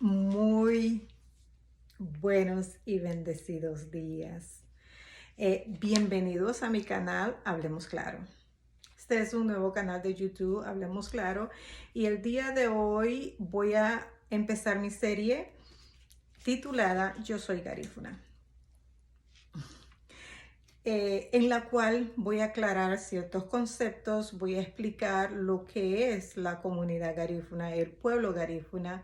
Muy buenos y bendecidos días. Bienvenidos a mi canal Hablemos Claro. Este es un nuevo canal de YouTube, Hablemos Claro, y el día de hoy voy a empezar mi serie titulada Yo Soy Garífuna, en la cual voy a aclarar ciertos conceptos, voy a explicar lo que es la comunidad garífuna, el pueblo garífuna,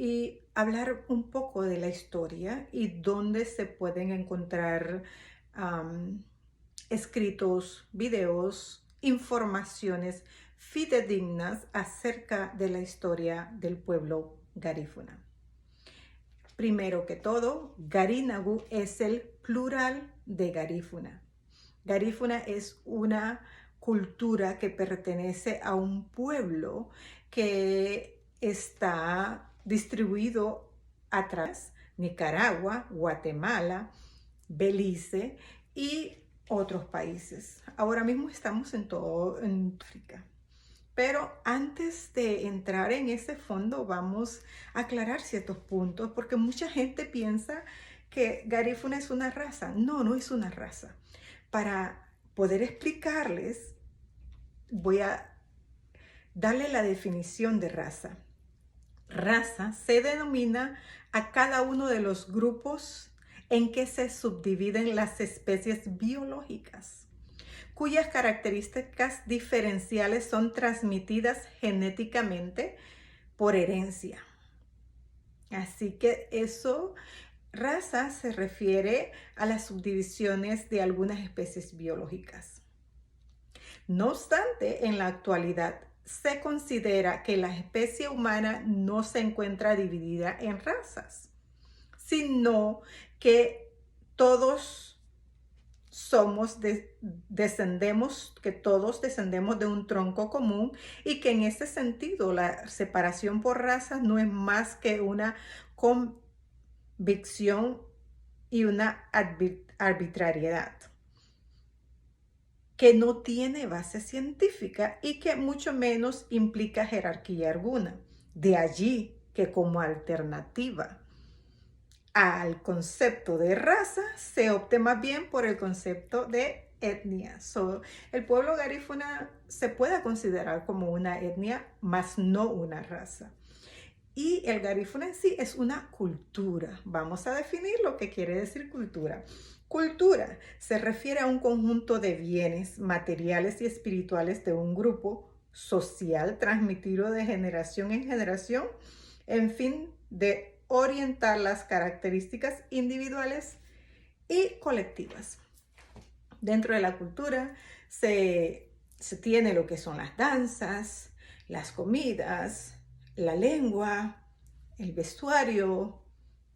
y hablar un poco de la historia y dónde se pueden encontrar um, escritos, videos, informaciones fidedignas acerca de la historia del pueblo garífuna. Primero que todo, Garinagu es el plural de Garífuna. Garífuna es una cultura que pertenece a un pueblo que está distribuido atrás, Nicaragua, Guatemala, Belice y otros países. Ahora mismo estamos en África. Pero antes de entrar en ese fondo, vamos a aclarar ciertos puntos, porque mucha gente piensa que Garífuna es una raza. No, no es una raza. Para poder explicarles, voy a darle la definición de raza. Raza se denomina a cada uno de los grupos en que se subdividen las especies biológicas, cuyas características diferenciales son transmitidas genéticamente por herencia. Así que raza se refiere a las subdivisiones de algunas especies biológicas. No obstante, en la actualidad se considera que la especie humana no se encuentra dividida en razas, sino que todos todos descendemos de un tronco común, y que en ese sentido la separación por razas no es más que una convicción y una arbitrariedad que no tiene base científica y que mucho menos implica jerarquía alguna. De allí que como alternativa al concepto de raza se opte más bien por el concepto de etnia. El pueblo garífuna se puede considerar como una etnia, más no una raza. Y el garífuna en sí es una cultura. Vamos a definir lo que quiere decir cultura. Cultura se refiere a un conjunto de bienes materiales y espirituales de un grupo social transmitido de generación en generación, en fin de orientar las características individuales y colectivas. Dentro de la cultura se tiene lo que son las danzas, las comidas, la lengua, el vestuario,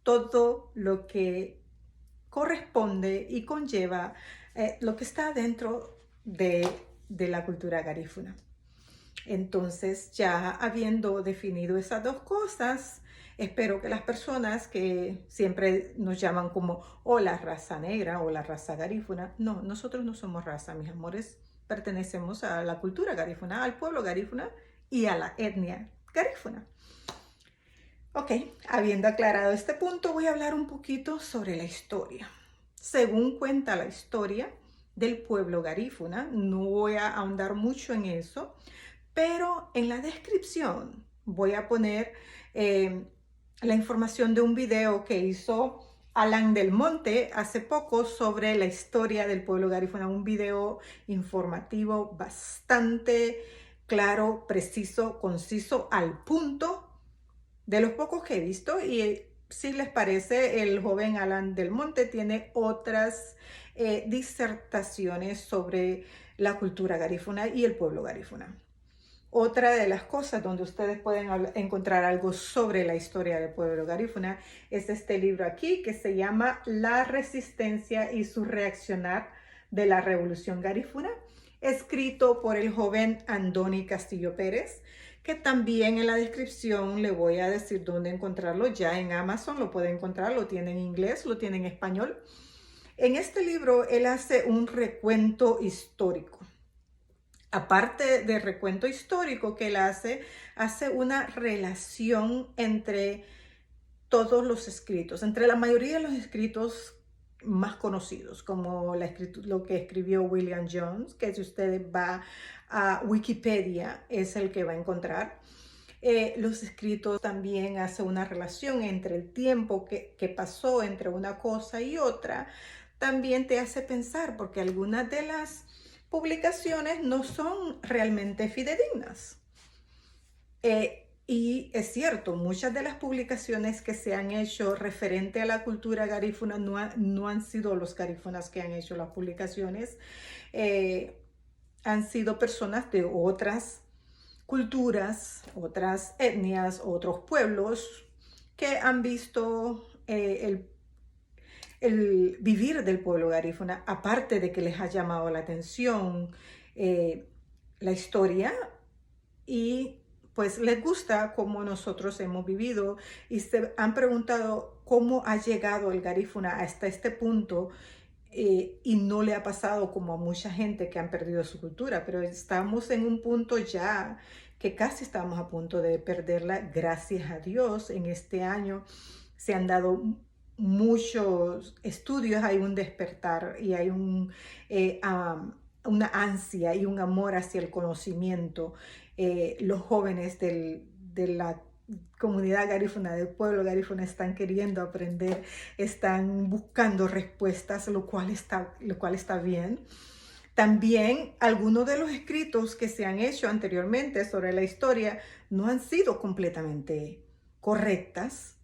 todo lo que corresponde y conlleva lo que está dentro de la cultura garífuna. Entonces, ya habiendo definido esas dos cosas, espero que las personas que siempre nos llaman como o la raza negra o la raza garífuna, no, nosotros no somos raza, mis amores, pertenecemos a la cultura garífuna, al pueblo garífuna y a la etnia garífuna. Ok, habiendo aclarado este punto, voy a hablar un poquito sobre la historia. Según cuenta la historia del pueblo garífuna, no voy a ahondar mucho en eso, pero en la descripción voy a poner la información de un video que hizo Alan del Monte hace poco sobre la historia del pueblo garífuna. Un video informativo bastante claro, preciso, conciso, al punto, de los pocos que he visto. Y si les parece, el joven Alan del Monte tiene otras disertaciones sobre la cultura garífuna y el pueblo garífuna. Otra de las cosas donde ustedes pueden encontrar algo sobre la historia del pueblo garífuna es este libro aquí, que se llama La resistencia y su reaccionar de la revolución garífuna, escrito por el joven Andoni Castillo Pérez, que también en la descripción le voy a decir dónde encontrarlo. Ya en Amazon lo pueden encontrar, lo tiene en inglés, lo tiene en español. En este libro él hace un recuento histórico. Aparte del recuento histórico que él hace una relación entre todos los escritos, entre la mayoría de los escritos más conocidos, como lo que escribió William Jones, que si usted va a Wikipedia es el que va a encontrar. Los escritos también hacen una relación entre el tiempo que pasó entre una cosa y otra. También te hace pensar, porque algunas de las publicaciones no son realmente fidedignas. Y es cierto, muchas de las publicaciones que se han hecho referente a la cultura garífuna no han sido los garífunas que han hecho las publicaciones, han sido personas de otras culturas, otras etnias, otros pueblos que han visto el vivir del pueblo garífuna, aparte de que les ha llamado la atención la historia y pues les gusta cómo nosotros hemos vivido y se han preguntado cómo ha llegado el garífuna hasta este punto y no le ha pasado como a mucha gente que han perdido su cultura, pero estamos en un punto ya que casi estamos a punto de perderla, gracias a Dios. En este año se han dado muchos estudios, hay un despertar y hay una ansia y un amor hacia el conocimiento. Los jóvenes de la comunidad garífuna, del pueblo garífuna, están queriendo aprender, están buscando respuestas, lo cual está bien. También algunos de los escritos que se han hecho anteriormente sobre la historia no han sido completamente correctas,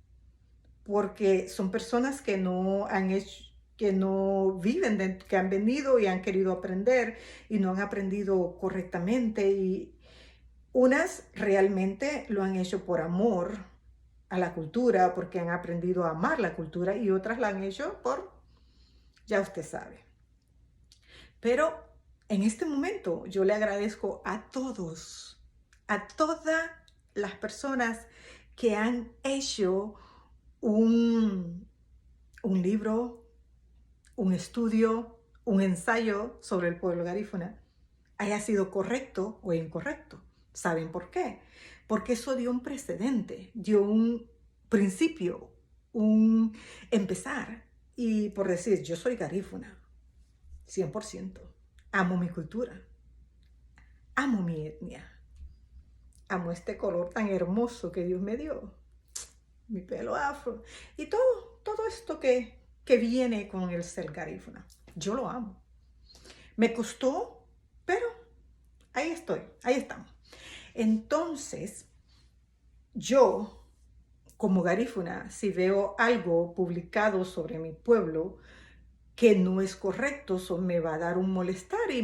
porque son personas que no han hecho, que no viven, que han venido y han querido aprender y no han aprendido correctamente, y unas realmente lo han hecho por amor a la cultura, porque han aprendido a amar la cultura, y otras la han hecho por, ya usted sabe. Pero en este momento yo le agradezco a todos, a todas las personas que han hecho un libro, un estudio, un ensayo sobre el pueblo garífuna, haya sido correcto o incorrecto. ¿Saben por qué? Porque eso dio un precedente, dio un principio, un empezar. Y por decir, yo soy garífuna, 100%. Amo mi cultura, amo mi etnia, amo este color tan hermoso que Dios me dio, mi pelo afro y todo esto que viene con el ser garífuna. Yo lo amo. Me costó, pero ahí estoy, ahí estamos. Entonces, yo, como garífuna, si veo algo publicado sobre mi pueblo que no es correcto, eso me va a dar un molestar y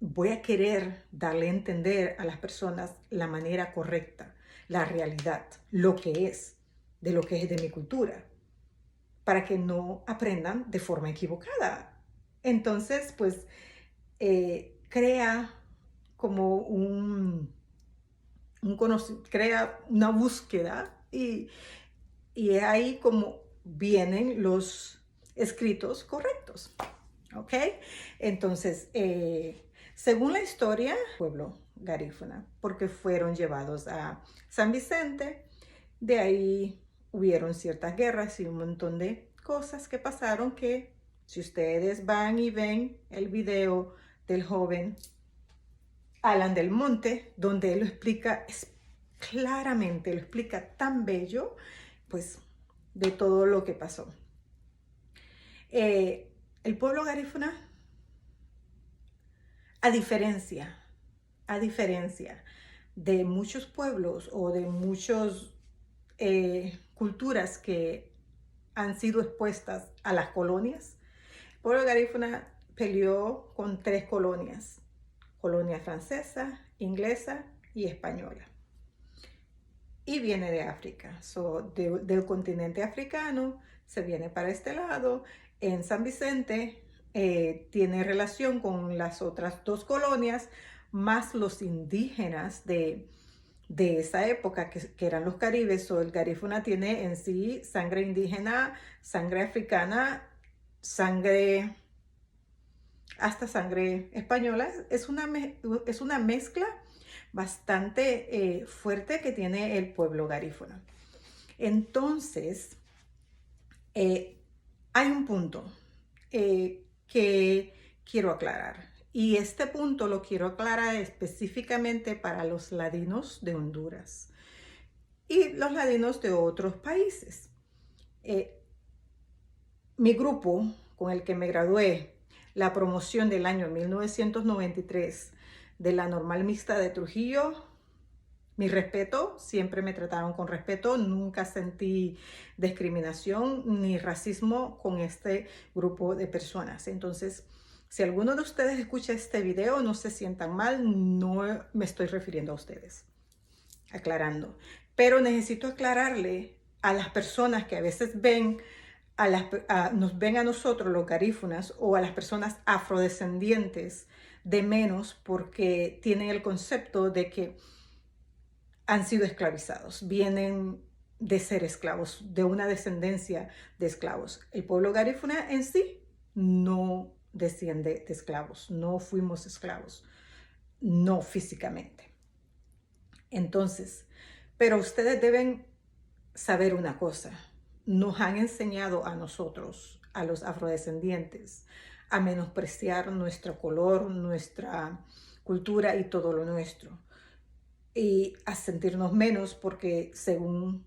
voy a querer darle a entender a las personas la manera correcta, la realidad, lo que es, de lo que es de mi cultura, para que no aprendan de forma equivocada. Entonces, pues, crea como crea una búsqueda y es ahí como vienen los escritos correctos, ¿ok? Entonces, según la historia, pueblo garífuna, porque fueron llevados a San Vicente, de ahí hubieron ciertas guerras y un montón de cosas que pasaron que, si ustedes van y ven el video del joven Alan del Monte, donde él lo explica claramente, lo explica tan bello, pues, de todo lo que pasó. El pueblo garífuna, a diferencia de muchos pueblos o de muchas culturas que han sido expuestas a las colonias, el pueblo garífuna peleó con 3 colonias: colonia francesa, inglesa y española. Y viene de África, del continente africano, se viene para este lado. En San Vicente tiene relación con las otras 2 colonias, más los indígenas de esa época, que eran los caribes. El garífuna tiene en sí sangre indígena, sangre africana, hasta sangre española. Es una mezcla, bastante fuerte que tiene el pueblo garífuna. Entonces, hay un punto que quiero aclarar. Y este punto lo quiero aclarar específicamente para los ladinos de Honduras y los ladinos de otros países. Mi grupo con el que me gradué, la promoción del año 1993 de la Normal Mixta de Trujillo, mi respeto, siempre me trataron con respeto, nunca sentí discriminación ni racismo con este grupo de personas. Entonces, si alguno de ustedes escucha este video, no se sientan mal, no me estoy refiriendo a ustedes, aclarando. Pero necesito aclararle a las personas que a veces ven nos ven a nosotros los garífunas o a las personas afrodescendientes de menos porque tienen el concepto de que han sido esclavizados, vienen de ser esclavos, de una descendencia de esclavos. El pueblo garífuna en sí no desciende de esclavos, no fuimos esclavos, no físicamente. Entonces, pero ustedes deben saber una cosa, nos han enseñado a nosotros, a los afrodescendientes, a menospreciar nuestro color, nuestra cultura y todo lo nuestro, y a sentirnos menos porque según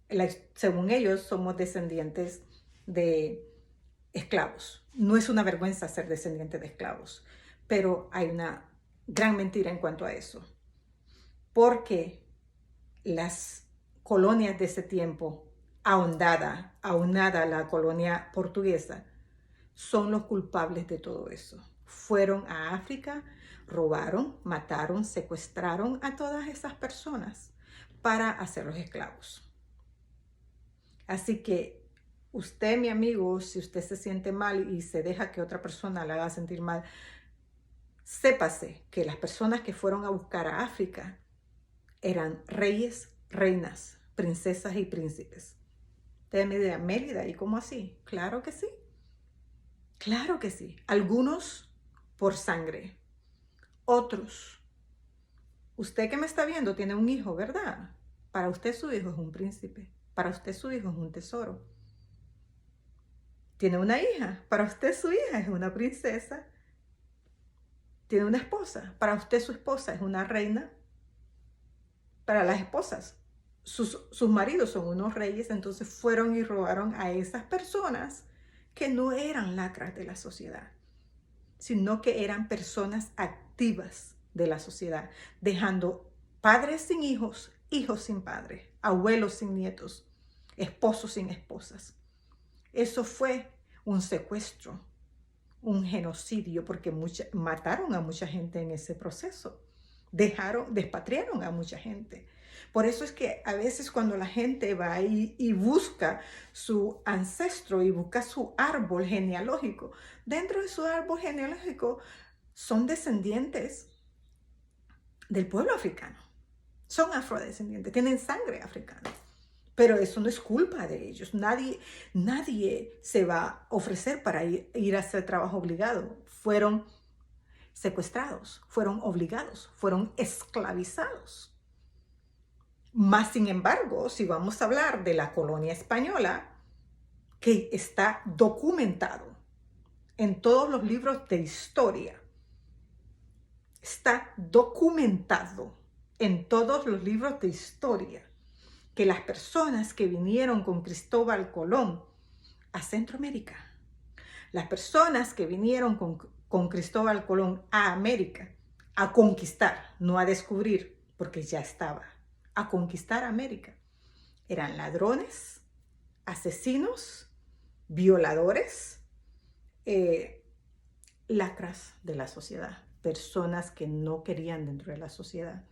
ellos somos descendientes de esclavos. No es una vergüenza ser descendiente de esclavos, pero hay una gran mentira en cuanto a eso, porque las colonias de ese tiempo, aunada la colonia portuguesa, son los culpables de todo eso. Fueron a África, robaron, mataron, secuestraron a todas esas personas para hacerlos esclavos. Así que usted, mi amigo, si usted se siente mal y se deja que otra persona le haga sentir mal, sépase que las personas que fueron a buscar a África eran reyes, reinas, princesas y príncipes. Ustedes me dirán, Mélida, ¿y cómo así? Claro que sí. Claro que sí. Algunos por sangre. Otros. Usted que me está viendo tiene un hijo, ¿verdad? Para usted su hijo es un príncipe. Para usted su hijo es un tesoro. Tiene una hija. Para usted su hija es una princesa. Tiene una esposa. Para usted su esposa es una reina. Para las esposas, sus maridos son unos reyes, entonces fueron y robaron a esas personas que no eran lacras de la sociedad, sino que eran personas activas de la sociedad, dejando padres sin hijos, hijos sin padres, abuelos sin nietos, esposos sin esposas. Eso fue un secuestro, un genocidio, porque mataron a mucha gente en ese proceso. Despatriaron a mucha gente. Por eso es que a veces cuando la gente va y busca su ancestro y busca su árbol genealógico, dentro de su árbol genealógico son descendientes del pueblo africano. Son afrodescendientes, tienen sangre africana. Pero eso no es culpa de ellos. Nadie se va a ofrecer para ir a hacer trabajo obligado. Fueron secuestrados, fueron obligados, fueron esclavizados. Más sin embargo, si vamos a hablar de la colonia española, que está documentado en todos los libros de historia, está documentado en todos los libros de historia, que las personas que vinieron con Cristóbal Colón a Centroamérica, las personas que vinieron con Cristóbal Colón a América, a conquistar, no a descubrir, porque ya estaba, a conquistar América, eran ladrones, asesinos, violadores, lacras de la sociedad, personas que no querían dentro de la sociedad,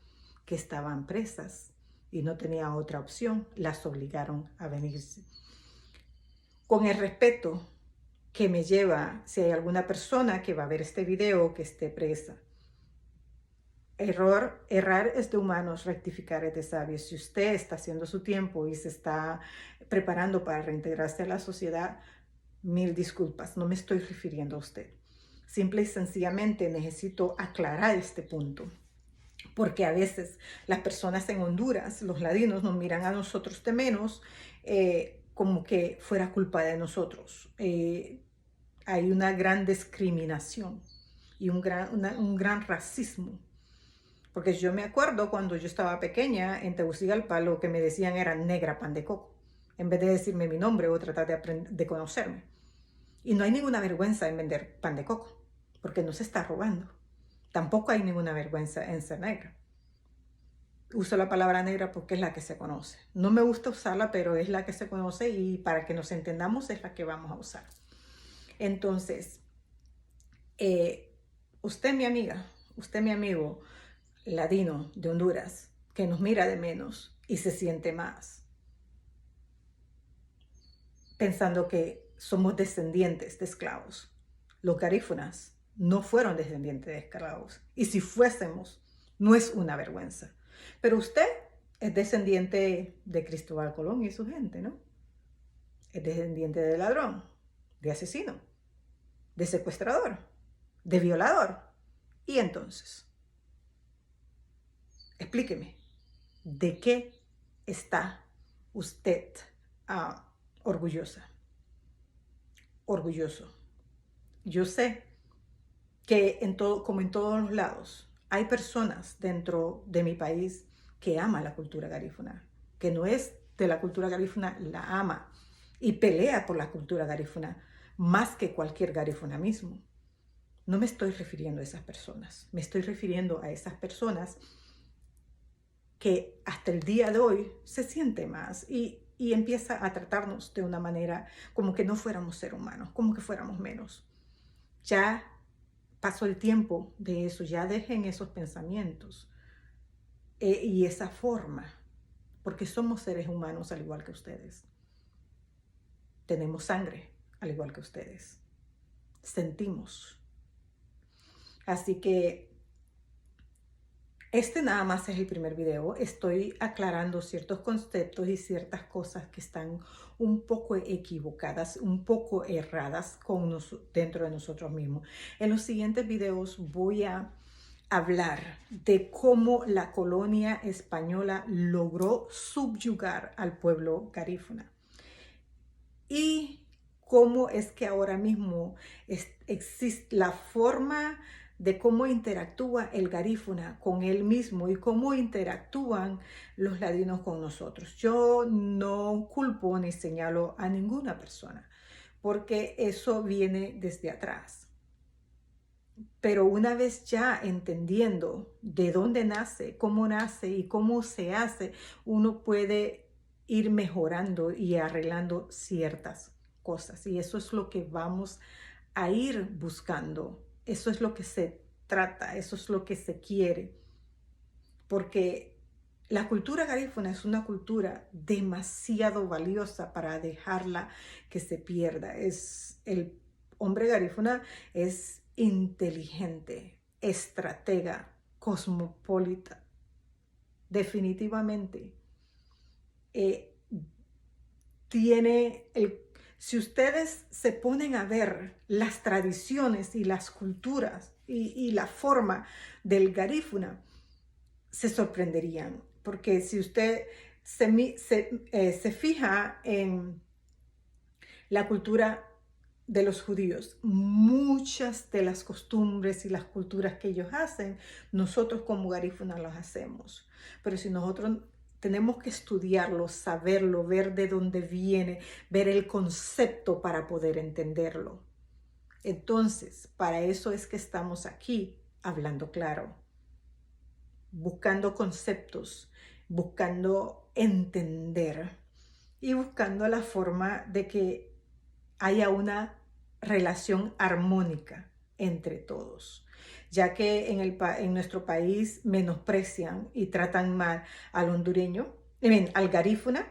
que estaban presas y no tenían otra opción, las obligaron a venirse. Con el respeto que me lleva, si hay alguna persona que va a ver este video que esté presa. Errar es de humanos, rectificar es de sabios. Si usted está haciendo su tiempo y se está preparando para reintegrarse a la sociedad, mil disculpas, no me estoy refiriendo a usted. Simple y sencillamente necesito aclarar este punto, porque a veces las personas en Honduras, los ladinos, nos miran a nosotros de menos, como que fuera culpa de nosotros. Hay una gran discriminación y un gran racismo. Porque yo me acuerdo cuando yo estaba pequeña en Tegucigalpa, lo que me decían era negra pan de coco, en vez de decirme mi nombre o tratar de conocerme. Y no hay ninguna vergüenza en vender pan de coco, porque no se está robando. Tampoco hay ninguna vergüenza en ser negra. Uso la palabra negra porque es la que se conoce. No me gusta usarla, pero es la que se conoce y para que nos entendamos es la que vamos a usar. Entonces, usted mi amiga, usted mi amigo ladino de Honduras, que nos mira de menos y se siente más, pensando que somos descendientes de esclavos. Los garífunas no fueron descendientes de esclavos. Y si fuésemos, no es una vergüenza. Pero usted es descendiente de Cristóbal Colón y su gente, ¿no? Es descendiente de ladrón, de asesino, de secuestrador, de violador. Y entonces, explíqueme, ¿de qué está usted orgullosa? Orgulloso. Yo sé que como en todos los lados, hay personas dentro de mi país que aman la cultura garífuna, que no es de la cultura garífuna, la ama y pelea por la cultura garífuna más que cualquier garífuna mismo. No me estoy refiriendo a esas personas, me estoy refiriendo a esas personas que hasta el día de hoy se siente más y empieza a tratarnos de una manera como que no fuéramos seres humanos, como que fuéramos menos. Ya pasó el tiempo de eso, ya dejen esos pensamientos y esa forma, porque somos seres humanos al igual que ustedes. Tenemos sangre al igual que ustedes. Sentimos. Así que este nada más es el primer video. Estoy aclarando ciertos conceptos y ciertas cosas que están un poco equivocadas, un poco erradas dentro de nosotros mismos. En los siguientes videos voy a hablar de cómo la colonia española logró subyugar al pueblo garífuna y cómo es que ahora mismo existe la forma de cómo interactúa el garífuna con él mismo y cómo interactúan los ladinos con nosotros. Yo no culpo ni señalo a ninguna persona, porque eso viene desde atrás. Pero una vez ya entendiendo de dónde nace y cómo se hace, uno puede ir mejorando y arreglando ciertas cosas. Y eso es lo que vamos a ir buscando. Eso es lo que se trata, eso es lo que se quiere. Porque la cultura garífuna es una cultura demasiado valiosa para dejarla que se pierda. El hombre garífuna es inteligente, estratega, cosmopolita. Definitivamente. Si ustedes se ponen a ver las tradiciones y las culturas y la forma del garífuna, se sorprenderían, porque si usted se fija en la cultura de los judíos, muchas de las costumbres y las culturas que ellos hacen, nosotros como garífuna las hacemos. Pero si nosotros tenemos que estudiarlo, saberlo, ver de dónde viene, ver el concepto para poder entenderlo. Entonces, para eso es que estamos aquí hablando claro, buscando conceptos, buscando entender y buscando la forma de que haya una relación armónica entre todos, ya que en nuestro país menosprecian y tratan mal al hondureño, al garífuna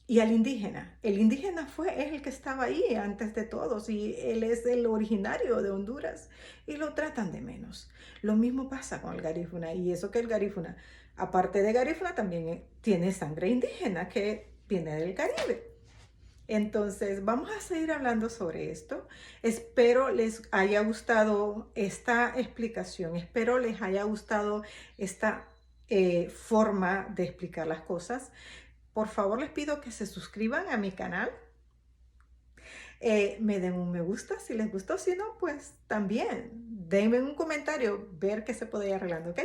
y al indígena. El indígena es el que estaba ahí antes de todos y él es el originario de Honduras y lo tratan de menos. Lo mismo pasa con el garífuna y eso que el garífuna, aparte de garífuna, también tiene sangre indígena que viene del Caribe. Entonces, vamos a seguir hablando sobre esto. Espero les haya gustado esta explicación. Espero les haya gustado esta forma de explicar las cosas. Por favor, les pido que se suscriban a mi canal, me den un me gusta si les gustó, si no, pues también denme un comentario, ver qué se puede ir arreglando, ¿ok?